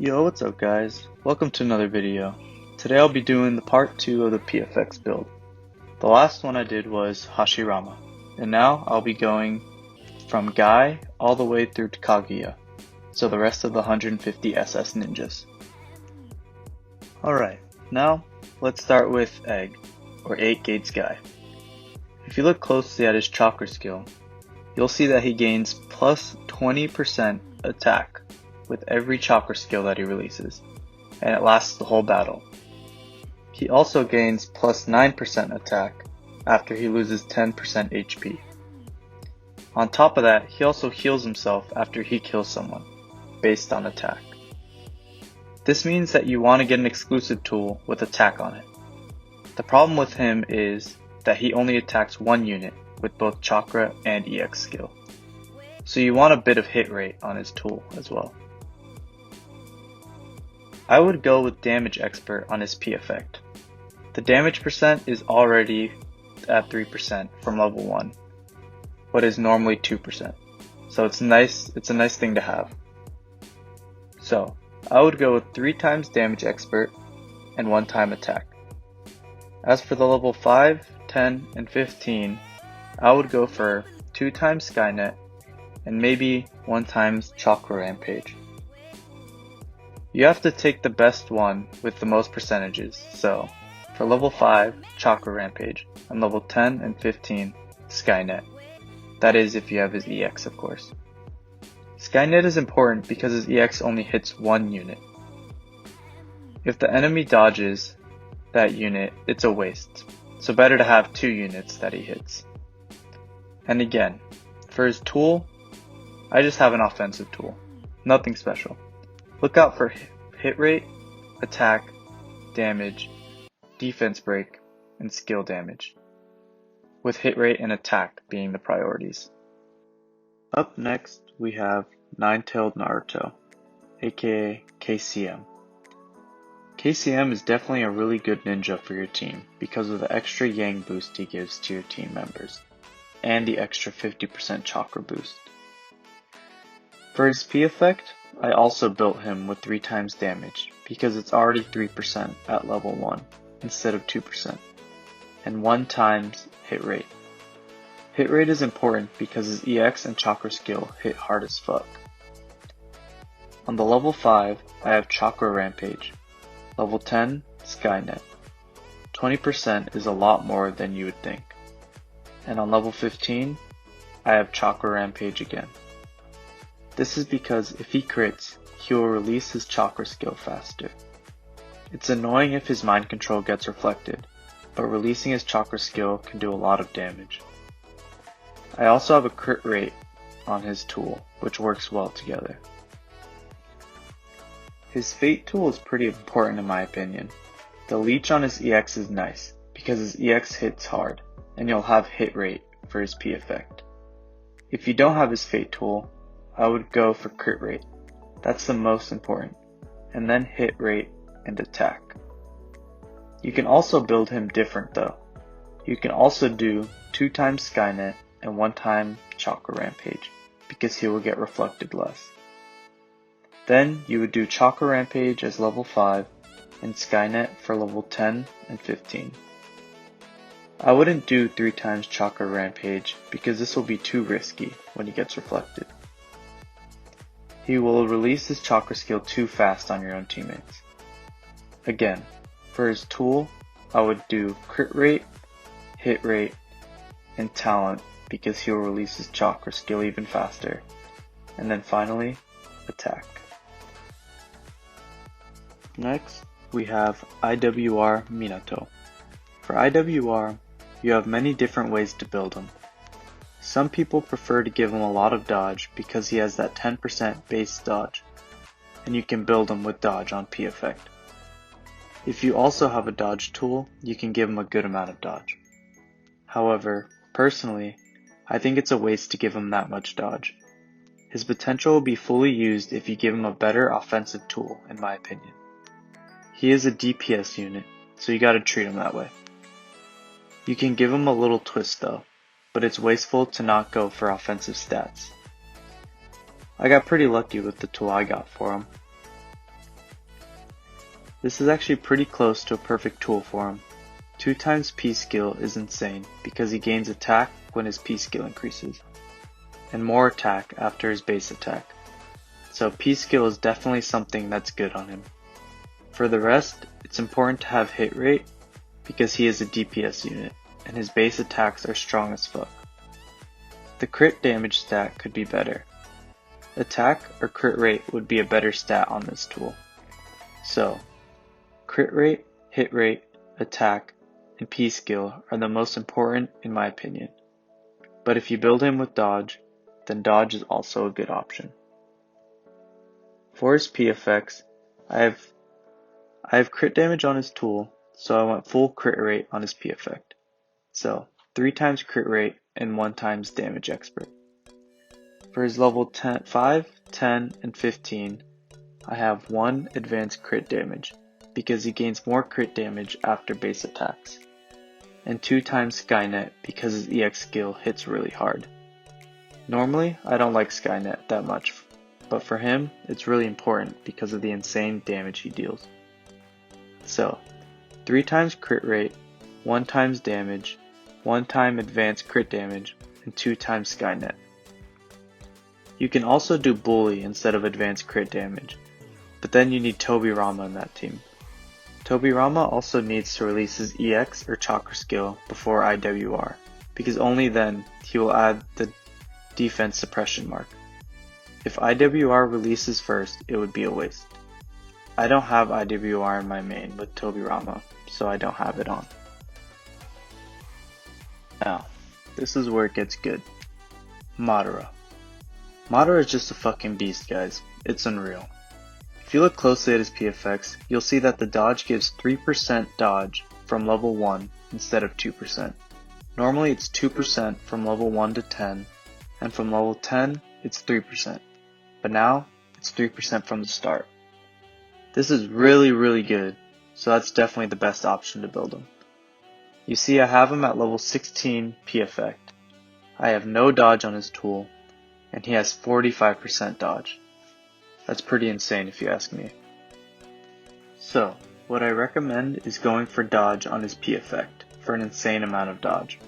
Yo, what's up guys? Welcome to another video. Today I'll be doing the part 2 of the PFX build. The last one I did was Hashirama, and now I'll be going from Guy all the way through to Kaguya, so the rest of the 150 SS ninjas. Alright, now let's start with Egg, or 8 Gates Guy. If you look closely at his chakra skill, you'll see that he gains plus 20% attack with every chakra skill that he releases, and it lasts the whole battle. He also gains plus 9% attack after he loses 10% HP. On top of that, he also heals himself after he kills someone, based on attack. This means that you want to get an exclusive tool with attack on it. The problem with him is that he only attacks one unit with both chakra and EX skill, so you want a bit of hit rate on his tool as well. I would go with Damage Expert on his P effect. The damage percent is already at 3% from level 1, but is normally 2%, so it's a nice thing to have. So, I would go with 3 times Damage Expert and 1 time attack. As for the level 5, 10, and 15, I would go for 2 times Skynet and maybe 1 times Chakra Rampage. You have to take the best one with the most percentages, so for level 5, Chakra Rampage, and level 10 and 15, Skynet. That is if you have his EX, of course. Skynet is important because his EX only hits one unit. If the enemy dodges that unit, it's a waste, so better to have 2 units that he hits. And again, for his tool, I just have an offensive tool, nothing special. Look out for hit rate, attack, damage, defense break, and skill damage, with hit rate and attack being the priorities. Up next, we have Tailed Naruto, aka KCM. KCM is definitely a really good ninja for your team because of the extra yang boost he gives to your team members, and the extra 50% chakra boost. For his P effect, I also built him with 3 times damage because it's already 3% at level 1 instead of 2%, and 1 times hit rate. Hit rate is important because his EX and chakra skill hit hard as fuck. On the level 5, I have Chakra Rampage. Level 10, Skynet. 20% is a lot more than you would think. And on level 15, I have Chakra Rampage again. This is because if he crits, he will release his chakra skill faster. It's annoying if his mind control gets reflected, but releasing his chakra skill can do a lot of damage. I also have a crit rate on his tool, which works well together. His Fate tool is pretty important in my opinion. The leech on his EX is nice, because his EX hits hard, and you'll have hit rate for his P effect. If you don't have his Fate tool, I would go for crit rate. That's the most important, and then hit rate and attack. You can also build him different though. You can also do 2 times Skynet and 1 time Chakra Rampage, because he will get reflected less. Then you would do Chakra Rampage as level 5 and Skynet for level 10 and 15. I wouldn't do 3 times Chakra Rampage because this will be too risky when he gets reflected. He will release his chakra skill too fast on your own teammates. Again, for his tool, I would do crit rate, hit rate, and talent because he will release his chakra skill even faster. And then finally, attack. Next, we have IWR Minato. For IWR, you have many different ways to build him. Some people prefer to give him a lot of dodge because he has that 10% base dodge, and you can build him with dodge on P effect. If you also have a dodge tool, you can give him a good amount of dodge. However, personally, I think it's a waste to give him that much dodge. His potential will be fully used if you give him a better offensive tool, in my opinion. He is a DPS unit, so you gotta treat him that way. You can give him a little twist though, but it's wasteful to not go for offensive stats. I got pretty lucky with the tool I got for him. This is actually pretty close to a perfect tool for him. 2 times P skill is insane because he gains attack when his P skill increases, and more attack after his base attack. So P skill is definitely something that's good on him. For the rest, it's important to have hit rate because he is a DPS unit and his base attacks are strong as fuck. The crit damage stat could be better. Attack or crit rate would be a better stat on this tool. So, crit rate, hit rate, attack, and P skill are the most important in my opinion. But if you build him with dodge, then dodge is also a good option. For his P effects, I have crit damage on his tool, so I went full crit rate on his P effect. So, 3 times crit rate and 1 times damage expert. For his level 5, 10, and 15, I have 1 advanced crit damage, because he gains more crit damage after base attacks, and 2 times Skynet because his EX skill hits really hard. Normally, I don't like Skynet that much, but for him, it's really important because of the insane damage he deals. So, 3 times crit rate, 1 times damage, 1 time advanced crit damage, and 2 times Skynet. You can also do Bully instead of advanced crit damage, but then you need Tobirama in that team. Tobirama also needs to release his EX or Chakra skill before IWR, because only then he will add the defense suppression mark. If IWR releases first, it would be a waste. I don't have IWR in my main with Tobirama, so I don't have it on. Now, this is where it gets good. Madara. Madara is just a fucking beast, guys. It's unreal. If you look closely at his P effects, you'll see that the dodge gives 3% dodge from level 1 instead of 2%. Normally it's 2% from level 1 to 10, and from level 10 it's 3%, but now it's 3% from the start. This is really good, so that's definitely the best option to build him. You see I have him at level 16 P effect. I have no dodge on his tool, and he has 45% dodge. That's pretty insane if you ask me. So, what I recommend is going for dodge on his P effect for an insane amount of dodge.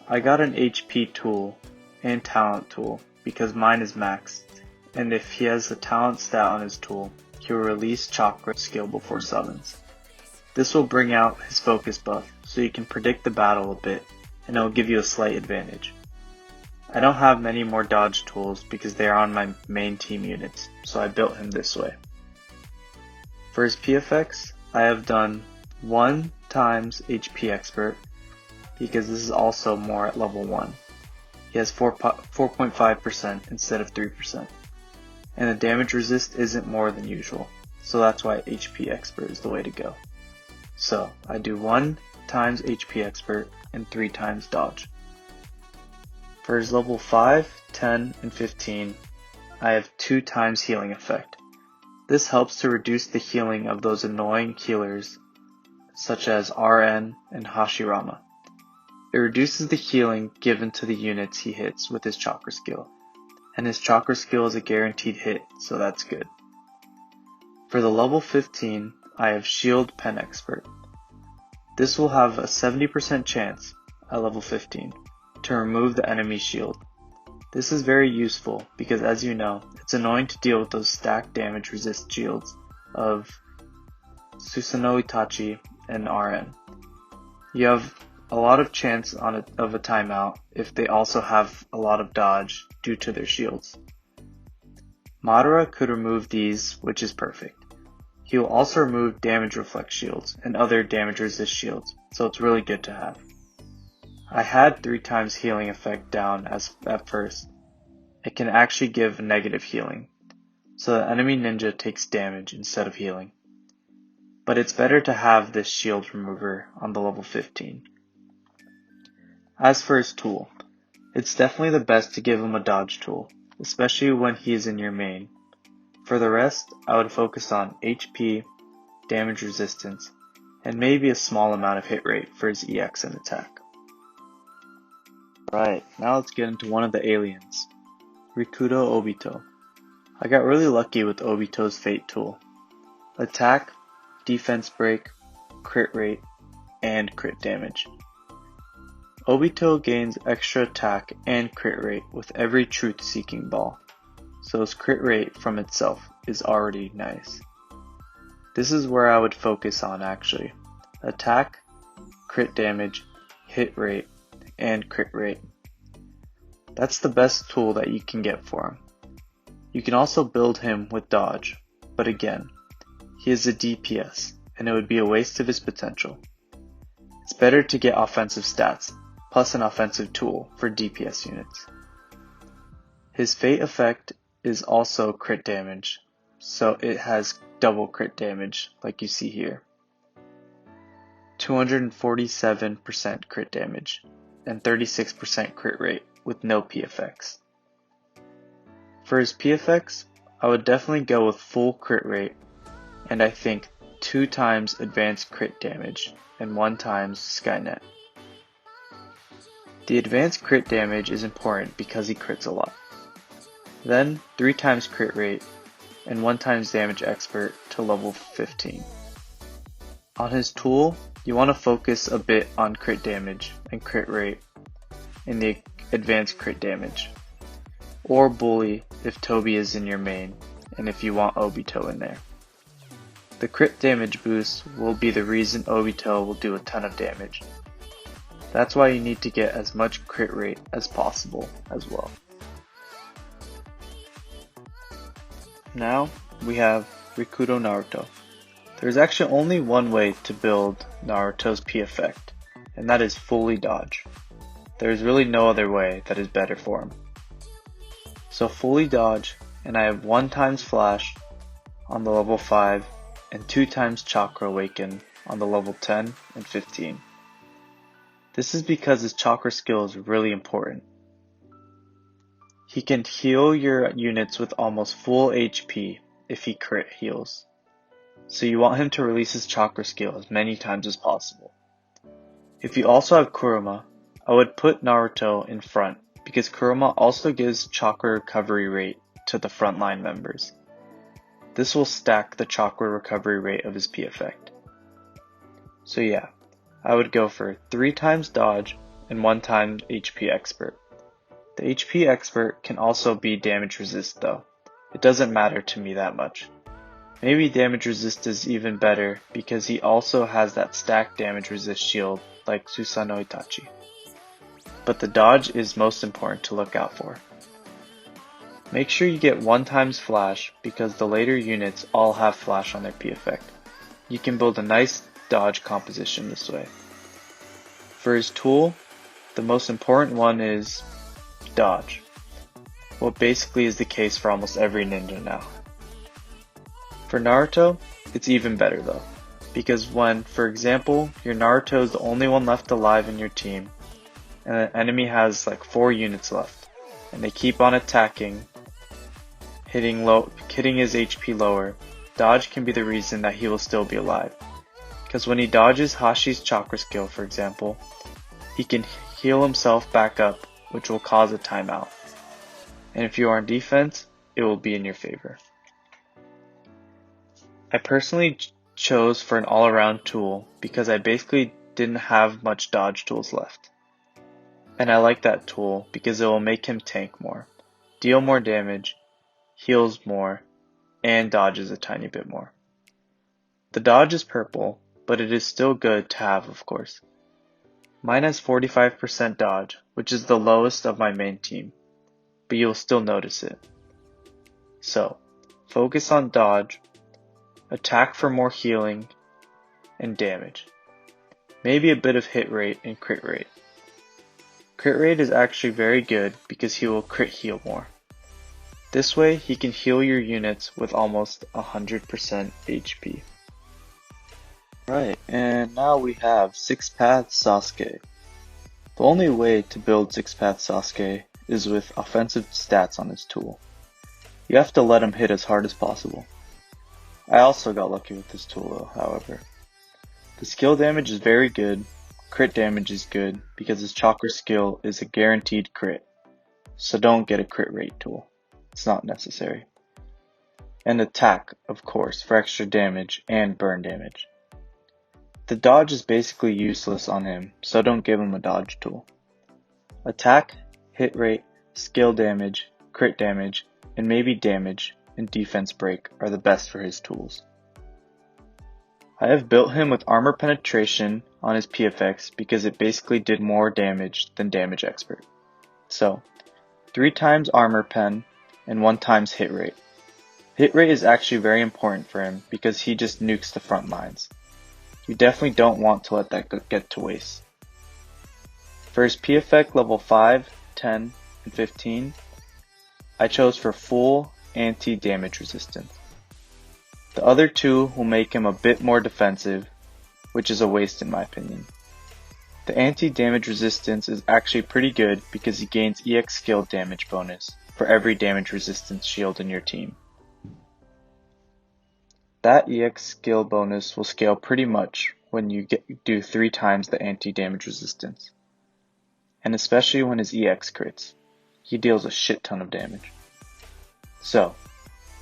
I got an HP tool and talent tool because mine is maxed, and if he has a talent stat on his tool, he will release Chakra skill before summons. This will bring out his focus buff so you can predict the battle a bit, and it will give you a slight advantage. I don't have many more dodge tools because they are on my main team units, so I built him this way. For his P effects, I have done 1 times HP expert because this is also more at level 1. He has 4.5% instead of 3%, and the damage resist isn't more than usual, so that's why HP expert is the way to go. So I do 1 times HP expert and 3 times dodge. For his level 5, 10, and 15, I have 2 times healing effect. This helps to reduce the healing of those annoying healers such as RN and Hashirama. It reduces the healing given to the units he hits with his Chakra skill, and his Chakra skill is a guaranteed hit, so that's good. For the level 15, I have Shield Pen Expert. This will have a 70% chance at level 15 to remove the enemy's shield. This is very useful because, as you know, it's annoying to deal with those stacked damage resist shields of Susanoo Itachi and RN. You have a lot of chance of a timeout if they also have a lot of dodge due to their shields. Madara could remove these, which is perfect. He will also remove damage reflect shields and other damage resist shields, so it's really good to have. I had 3 times healing effect down at first. It can actually give negative healing, so the enemy ninja takes damage instead of healing. But it's better to have this shield remover on the level 15. As for his tool, it's definitely the best to give him a dodge tool, especially when he is in your main. For the rest, I would focus on HP, damage resistance, and maybe a small amount of hit rate for his EX and attack. Right, now let's get into one of the aliens, Rikudo Obito. I got really lucky with Obito's Fate tool. Attack, defense break, crit rate, and crit damage. Obito gains extra attack and crit rate with every truth-seeking ball, so his crit rate from itself is already nice. This is where I would focus on actually. Attack, crit damage, hit rate, and crit rate. That's the best tool that you can get for him. You can also build him with dodge, but again, he is a DPS, and it would be a waste of his potential. It's better to get offensive stats, plus an offensive tool for DPS units. His fate effect is also crit damage, so it has double crit damage like you see here. 247% crit damage, and 36% crit rate with no PFX. For his PFX, I would definitely go with full crit rate, and I think 2 times advanced crit damage and 1 times Skynet. The advanced crit damage is important because he crits a lot. Then 3 times crit rate and 1 times damage expert to level 15. On his tool, you want to focus a bit on crit damage and crit rate in the advanced crit damage, or bully if Toby is in your main and if you want Obito in there. The crit damage boost will be the reason Obito will do a ton of damage. That's why you need to get as much crit rate as possible as well. Now we have Rikudo Naruto. There's actually only one way to build Naruto's P effect, and that is fully dodge. There's really no other way that is better for him. So fully dodge, and I have 1 times flash on the level 5 and 2 times chakra awaken on the level 10 and 15. This is because his chakra skill is really important. He can heal your units with almost full HP if he crit heals. So you want him to release his chakra skill as many times as possible. If you also have Kurama, I would put Naruto in front because Kurama also gives chakra recovery rate to the frontline members. This will stack the chakra recovery rate of his P effect. So yeah, I would go for 3 times dodge and 1 time HP expert. The HP expert can also be damage resist though. It doesn't matter to me that much. Maybe damage resist is even better because he also has that stacked damage resist shield like Susanoo Itachi. But the dodge is most important to look out for. Make sure you get 1 times flash because the later units all have flash on their P effect. You can build a nice dodge composition this way. For his tool, the most important one is dodge. What basically is the case for almost every ninja now. For Naruto, it's even better though, because when, for example, your Naruto is the only one left alive in your team, and the enemy has like 4 units left, and they keep on attacking, hitting his HP lower, dodge can be the reason that he will still be alive. Because when he dodges Hashi's chakra skill, for example, he can heal himself back up, which will cause a timeout. And if you are on defense, it will be in your favor. I personally chose for an all-around tool because I basically didn't have much dodge tools left. And I like that tool because it will make him tank more, deal more damage, heals more, and dodges a tiny bit more. The dodge is purple, but it is still good to have, of course. Mine has 45% dodge, which is the lowest of my main team, but you'll still notice it. So, focus on dodge, attack for more healing, and damage. Maybe a bit of hit rate and crit rate. Crit rate is actually very good because he will crit heal more. This way he can heal your units with almost 100% HP. Right, and now we have 6 Paths Sasuke. The only way to build 6 Paths Sasuke is with offensive stats on his tool. You have to let him hit as hard as possible. I also got lucky with this tool though, however. The skill damage is very good, crit damage is good because his chakra skill is a guaranteed crit, so don't get a crit rate tool. It's not necessary. and attack, of course, for extra damage and burn damage. The dodge is basically useless on him, so don't give him a dodge tool. Attack, hit rate, skill damage, crit damage, and maybe damage and defense break are the best for his tools. I have built him with armor penetration on his PFX because it basically did more damage than damage expert. So, 3 times armor pen and 1 times hit rate. Hit rate is actually very important for him because he just nukes the front lines. You definitely don't want to let that get to waste. For his PFX level 5, 10, and 15, I chose for full anti-damage resistance. The other 2 will make him a bit more defensive, which is a waste in my opinion. The anti-damage resistance is actually pretty good because he gains EX skill damage bonus for every damage resistance shield in your team. That EX skill bonus will scale pretty much when you do 3 times the anti-damage resistance. And especially when his EX crits, he deals a shit ton of damage. So,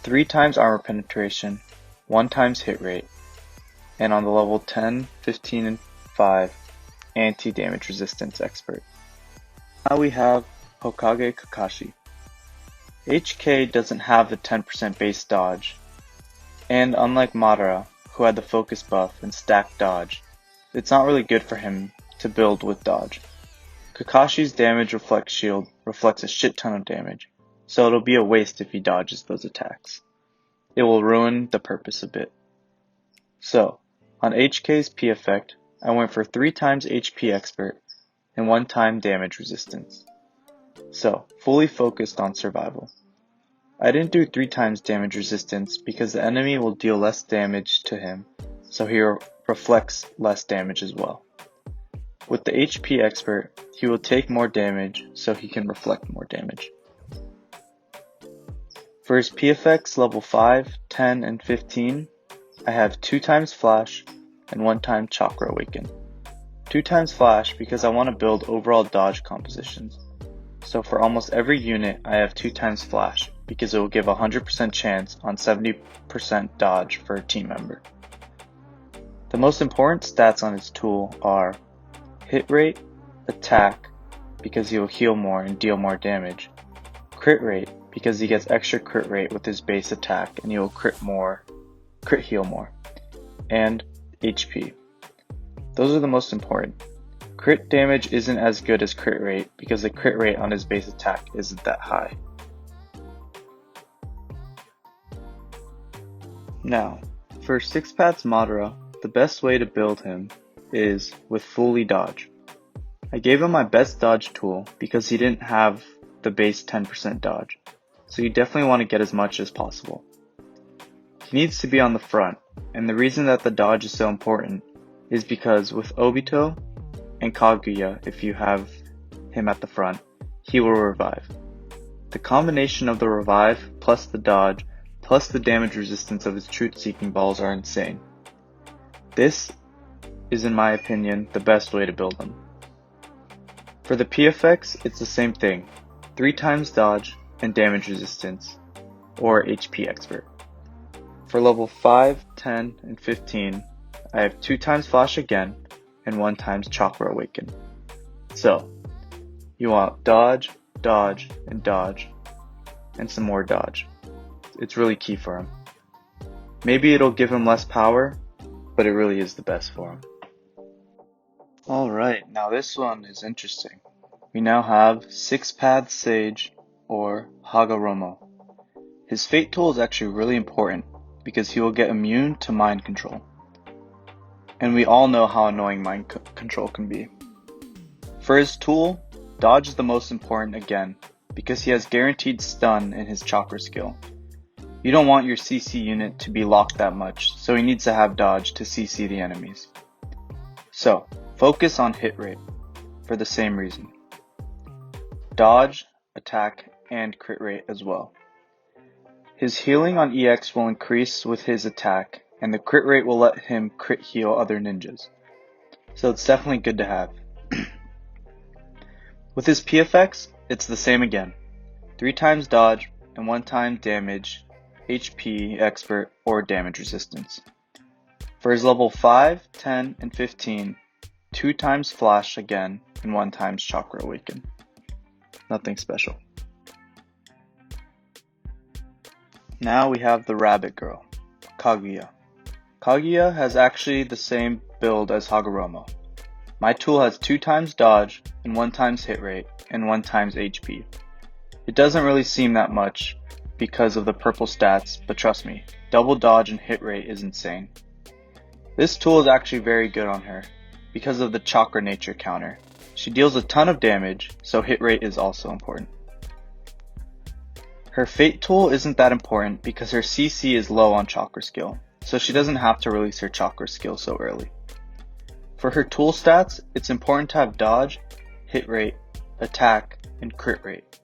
3 times armor penetration, 1 times hit rate, and on the level 10, 15, and 5, anti-damage resistance expert. Now we have Hokage Kakashi. HK doesn't have the 10% base dodge, and unlike Madara, who had the focus buff and stacked dodge, it's not really good for him to build with dodge. Kakashi's damage reflect shield reflects a shit ton of damage, so it'll be a waste if he dodges those attacks. It will ruin the purpose a bit. So, on HK's P effect, I went for 3 times HP expert and 1 time damage resistance. So, fully focused on survival. I didn't do 3 times damage resistance because the enemy will deal less damage to him, so he reflects less damage as well. With the HP expert, he will take more damage so he can reflect more damage. For his PFX level 5, 10, and 15, I have 2 times flash and 1 time chakra awaken. 2 times flash because I want to build overall dodge compositions. So for almost every unit I have 2 times flash because it will give a 100% chance on 70% dodge for a team member. The most important stats on his tool are hit rate, attack because he will heal more and deal more damage, crit rate because he gets extra crit rate with his base attack and he will crit heal more, and HP. Those are the most important. Crit damage isn't as good as crit rate because the crit rate on his base attack isn't that high. Now, for 6 Paths Madara, the best way to build him is with fully dodge. I gave him my best dodge tool because he didn't have the base 10% dodge, so you definitely want to get as much as possible. He needs to be on the front, and the reason that the dodge is so important is because with Obito and Kaguya, if you have him at the front, he will revive. The combination of the revive plus the dodge plus the damage resistance of his truth-seeking balls are insane. This is, in my opinion, the best way to build him. For the PFX, it's the same thing, 3 times dodge and damage resistance, or HP expert. For level 5, 10, and 15, I have 2 times flash again, and 1 times chakra awaken. So, you want dodge, dodge, and dodge, and some more dodge. It's really key for him. Maybe it'll give him less power, but it really is the best for him. Alright, now this one is interesting. We now have 6 Paths Sage, or Hagoromo. His fate tool is actually really important because he will get immune to mind control. And we all know how annoying mind control can be. For his tool, dodge is the most important again because he has guaranteed stun in his chakra skill. You don't want your CC unit to be locked that much, so he needs to have dodge to CC the enemies. So, focus on hit rate for the same reason. Dodge, attack, and crit rate as well. His healing on EX will increase with his attack, and the crit rate will let him crit heal other ninjas. So it's definitely good to have. With his PFX, it's the same again. 3 times dodge and 1 time damage HP expert, or damage resistance. For his level 5, 10, and 15, 2 times flash again and 1 times chakra awaken. Nothing special. Now we have the rabbit girl, Kaguya. Kaguya has actually the same build as Hagoromo. My tool has 2 times dodge and 1 times hit rate and 1 times HP. It doesn't really seem that much because of the purple stats, but trust me, double dodge and hit rate is insane. This tool is actually very good on her because of the chakra nature counter. She deals a ton of damage, so hit rate is also important. Her fate tool isn't that important because her CC is low on chakra skill, so she doesn't have to release her chakra skill so early. For her tool stats, it's important to have dodge, hit rate, attack, and crit rate.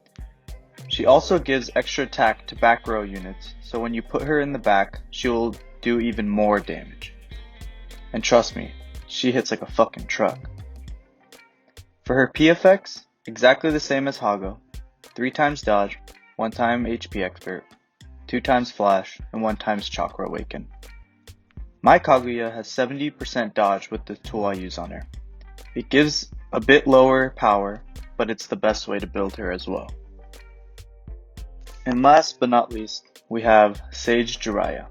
She also gives extra attack to back row units, so when you put her in the back, she will do even more damage. And trust me, she hits like a fucking truck. For her P effects, exactly the same as Hago. 3 times dodge, 1 time HP expert, 2 times flash, and 1 times chakra awaken. My Kaguya has 70% dodge with the tool I use on her. It gives a bit lower power, but it's the best way to build her as well. And last but not least, we have Sage Jiraya.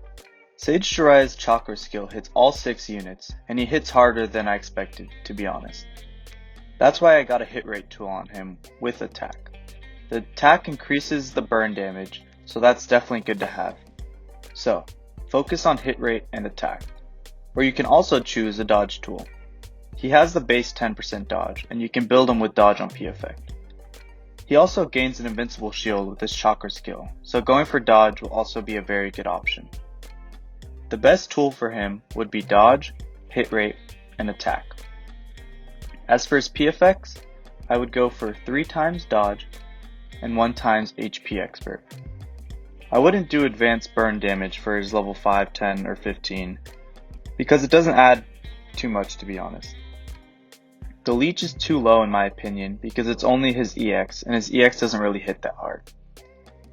Sage Jiraya's chakra skill hits all 6 units, and he hits harder than I expected, to be honest. That's why I got a hit rate tool on him with attack. The attack increases the burn damage, so that's definitely good to have. So, focus on hit rate and attack. Or you can also choose a dodge tool. He has the base 10% dodge, and you can build him with dodge on P effect. He also gains an invincible shield with his chakra skill, so going for dodge will also be a very good option. The best tool for him would be dodge, hit rate, and attack. As for his P effects, I would go for 3 times dodge and 1 times HP expert. I wouldn't do advanced burn damage for his level 5, 10, or 15 because it doesn't add too much, to be honest. The leech is too low in my opinion because it's only his EX and his EX doesn't really hit that hard.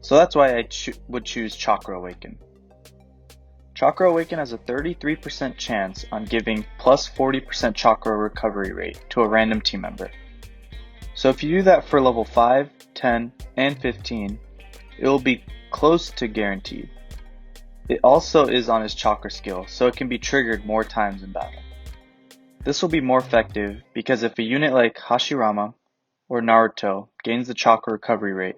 So that's why I would choose Chakra Awaken. Chakra Awaken has a 33% chance on giving plus 40% chakra recovery rate to a random team member. So if you do that for level 5, 10, and 15, it will be close to guaranteed. It also is on his chakra skill, so it can be triggered more times in battle. This will be more effective because if a unit like Hashirama or Naruto gains the chakra recovery rate,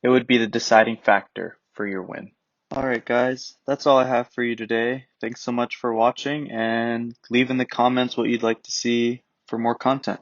it would be the deciding factor for your win. Alright guys, that's all I have for you today. Thanks so much for watching and leave in the comments what you'd like to see for more content.